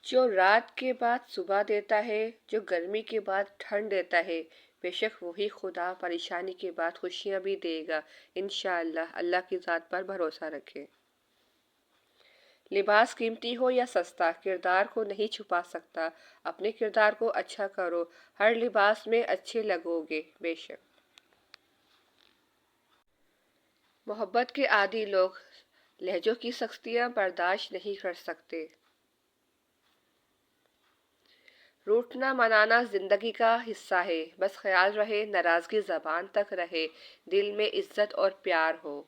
جو رات کے بعد صبح دیتا ہے، جو گرمی کے بعد ٹھنڈ دیتا ہے، بے شک وہی خدا پریشانی کے بعد خوشیاں بھی دے گا انشاءاللہ۔ اللہ کی ذات پر بھروسہ رکھے۔ لباس قیمتی ہو یا سستا، کردار کو نہیں چھپا سکتا۔ اپنے کردار کو اچھا کرو، ہر لباس میں اچھے لگو گے بے شک۔ محبت کے عادی لوگ لہجوں کی سختیاں برداشت نہیں کر سکتے۔ روٹنا منانا زندگی کا حصہ ہے، بس خیال رہے ناراضگی زبان تک رہے، دل میں عزت اور پیار ہو۔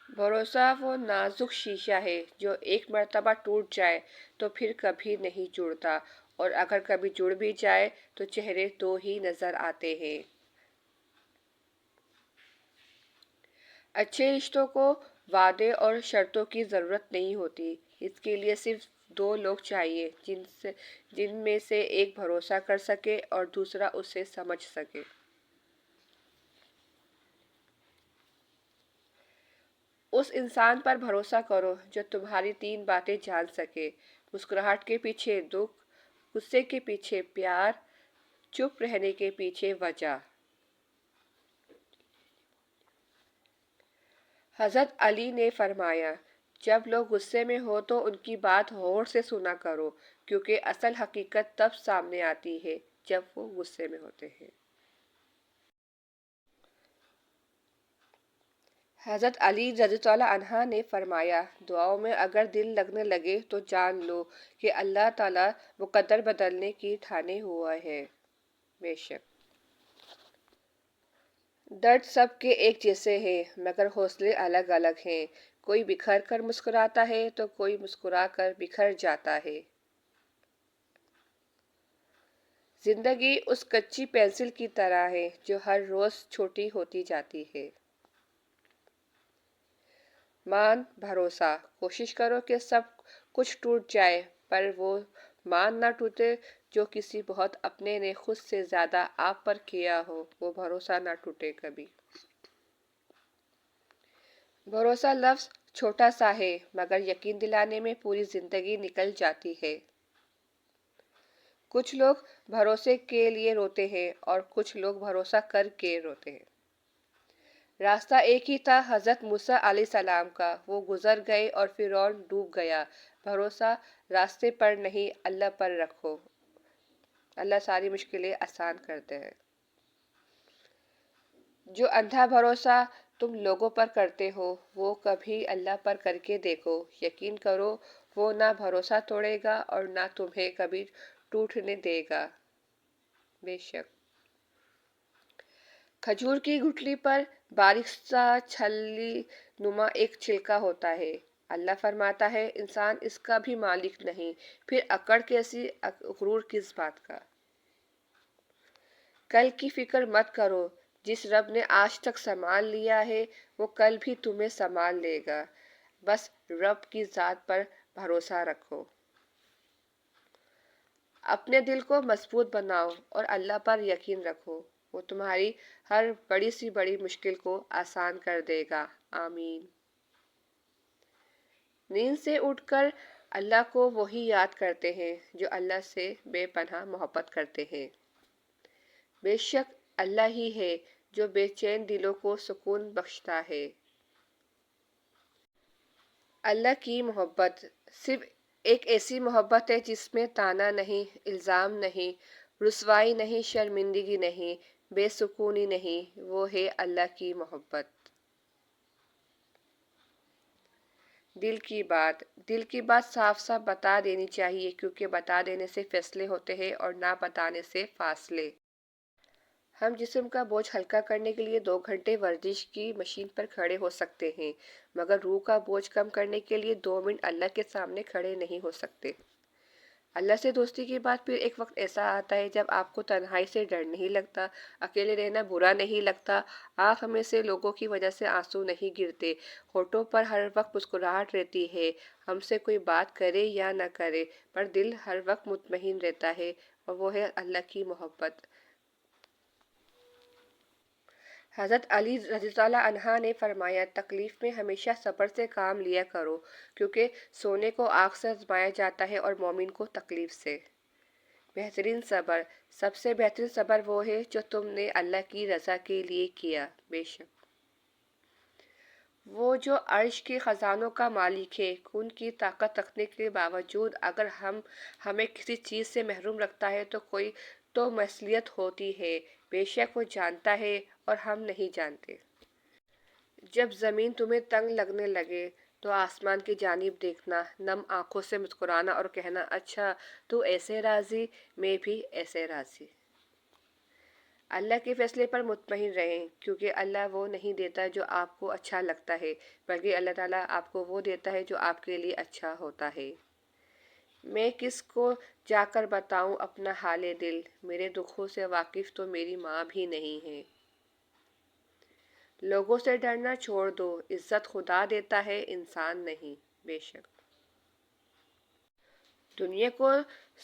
بھروسہ وہ نازک شیشہ ہے جو ایک مرتبہ ٹوٹ جائے تو پھر کبھی نہیں جڑتا، اور اگر کبھی جڑ بھی جائے تو چہرے دو ہی نظر آتے ہیں۔ اچھے رشتوں کو وعدے اور شرطوں کی ضرورت نہیں ہوتی، اس کے لیے صرف دو لوگ چاہیے جن میں سے ایک بھروسہ کر سکے اور دوسرا اسے سمجھ سکے۔ اس انسان پر بھروسہ کرو جو تمہاری تین باتیں جان سکے: مسکراہٹ کے پیچھے دکھ، غصے کے پیچھے پیار، چپ رہنے کے پیچھے وجہ۔ حضرت علی نے فرمایا، جب لوگ غصے میں ہو تو ان کی بات غور سے سنا کرو، کیونکہ اصل حقیقت تب سامنے آتی ہے جب وہ غصے میں ہوتے ہیں۔ حضرت علی رضی اللہ عنہ نے فرمایا، دعاؤں میں اگر دل لگنے لگے تو جان لو کہ اللہ تعالیٰ مقدر بدلنے کی ٹھانے ہوا ہے۔ بے شک درد سب کے ایک جیسے ہیں، مگر حوصلے الگ الگ ہیں۔ کوئی بکھر کر مسکراتا ہے تو کوئی مسکرا کر بکھر جاتا ہے۔ زندگی اس کچی پینسل کی طرح ہے جو ہر روز چھوٹی ہوتی جاتی ہے۔ مان بھروسہ، کوشش کرو کہ سب کچھ ٹوٹ جائے پر وہ مان نہ ٹوٹے جو کسی بہت اپنے نے خود سے زیادہ آپ پر کیا ہو، وہ بھروسہ نہ ٹوٹے کبھی۔ بھروسہ لفظ چھوٹا سا ہے مگر یقین دلانے میں پوری زندگی نکل جاتی ہے۔ کچھ لوگ بھروسے کے لیے روتے ہیں اور کچھ لوگ بھروسہ کر کے روتے ہیں۔ راستہ ایک ہی تھا حضرت موسیٰ علیہ السلام کا، وہ گزر گئے اور فرعون ڈوب گیا۔ بھروسہ راستے پر نہیں اللہ پر رکھو، اللہ ساری مشکلیں آسان کرتے ہیں۔ جو اندھا بھروسہ تم لوگوں پر کرتے ہو وہ کبھی اللہ پر کر کے دیکھو، یقین کرو وہ نہ بھروسہ توڑے گا اور نہ تمہیں کبھی ٹوٹنے دے گا۔ بے شک کھجور کی گٹھلی پر باریک سا چھلی نما ایک چھلکا ہوتا ہے، اللہ فرماتا ہے انسان اس کا بھی مالک نہیں، پھر اکڑ کیسی، غرور کس بات کا۔ کل کی فکر مت کرو، جس رب نے آج تک سنبھال لیا ہے وہ کل بھی تمہیں سنبھال لے گا، بس رب کی ذات پر بھروسہ رکھو۔ اپنے دل کو مضبوط بناؤ اور اللہ پر یقین رکھو، وہ تمہاری ہر بڑی سی بڑی مشکل کو آسان کر دے گا۔ آمین۔ نیند سے اٹھ کر اللہ کو وہی یاد کرتے ہیں جو اللہ سے بے پناہ محبت کرتے ہیں۔ بے شک اللہ ہی ہے جو بے چین دلوں کو سکون بخشتا ہے۔ اللہ کی محبت صرف ایک ایسی محبت ہے جس میں طعنہ نہیں، الزام نہیں، رسوائی نہیں، شرمندگی نہیں، بے سکونی نہیں، وہ ہے اللہ کی محبت۔ دل کی بات صاف صاف بتا دینی چاہیے، کیونکہ بتا دینے سے فیصلے ہوتے ہیں اور نہ بتانے سے فاصلے۔ ہم جسم کا بوجھ ہلکا کرنے کے لیے 2 گھنٹے ورزش کی مشین پر کھڑے ہو سکتے ہیں، مگر روح کا بوجھ کم کرنے کے لیے 2 منٹ اللہ کے سامنے کھڑے نہیں ہو سکتے۔ اللہ سے دوستی کے بعد پھر ایک وقت ایسا آتا ہے جب آپ کو تنہائی سے ڈر نہیں لگتا، اکیلے رہنا برا نہیں لگتا، آنکھ میں سے لوگوں کی وجہ سے آنسو نہیں گرتے، ہونٹوں پر ہر وقت مسکراہٹ رہتی ہے، ہم سے کوئی بات کرے یا نہ کرے پر دل ہر وقت مطمئن رہتا ہے، اور وہ ہے اللہ کی محبت۔ حضرت علی رضی اللہ عنہ نے فرمایا، تکلیف میں ہمیشہ صبر سے کام لیا کرو، کیونکہ سونے کو آگ سے آزمایا جاتا ہے اور مومن کو تکلیف سے۔ بہترین صبر، سب سے بہترین صبر وہ ہے جو تم نے اللہ کی رضا کے لیے کیا۔ بے شک وہ جو عرش کے خزانوں کا مالک ہے، ان کی طاقت رکھنے کے باوجود اگر ہمیں کسی چیز سے محروم رکھتا ہے تو کوئی تو مصلحت ہوتی ہے، بے شک وہ جانتا ہے اور ہم نہیں جانتے۔ جب زمین تمہیں تنگ لگنے لگے تو آسمان کی جانب دیکھنا، نم آنکھوں سے مسکرانا اور کہنا، اچھا تو ایسے راضی، میں بھی ایسے راضی۔ اللہ کے فیصلے پر مطمئن رہیں، کیونکہ اللہ وہ نہیں دیتا جو آپ کو اچھا لگتا ہے، بلکہ اللہ تعالیٰ آپ کو وہ دیتا ہے جو آپ کے لیے اچھا ہوتا ہے۔ میں کس کو جا کر بتاؤں اپنا حال دل، میرے دکھوں سے واقف تو میری ماں بھی نہیں ہے۔ لوگوں سے ڈرنا چھوڑ دو، عزت خدا دیتا ہے، انسان نہیں۔ بے شک دنیا کو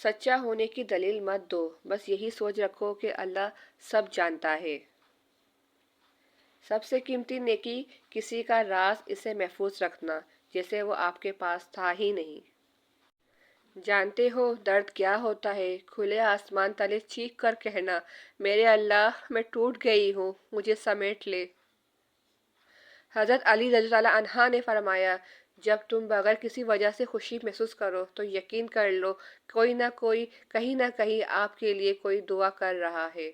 سچا ہونے کی دلیل مت دو، بس یہی سوچ رکھو کہ اللہ سب جانتا ہے۔ سب سے قیمتی نیکی کسی کا راز اسے محفوظ رکھنا، جیسے وہ آپ کے پاس تھا ہی نہیں۔ جانتے ہو درد کیا ہوتا ہے؟ کھلے آسمان تلے چیخ کر کہنا، میرے اللہ میں ٹوٹ گئی ہوں، مجھے سمیٹ لے۔ حضرت علی رضی اللہ عنہ نے فرمایا، جب تم بغیر کسی وجہ سے خوشی محسوس کرو تو یقین کر لو کوئی نہ کوئی کہیں نہ کہیں آپ کے لیے کوئی دعا کر رہا ہے۔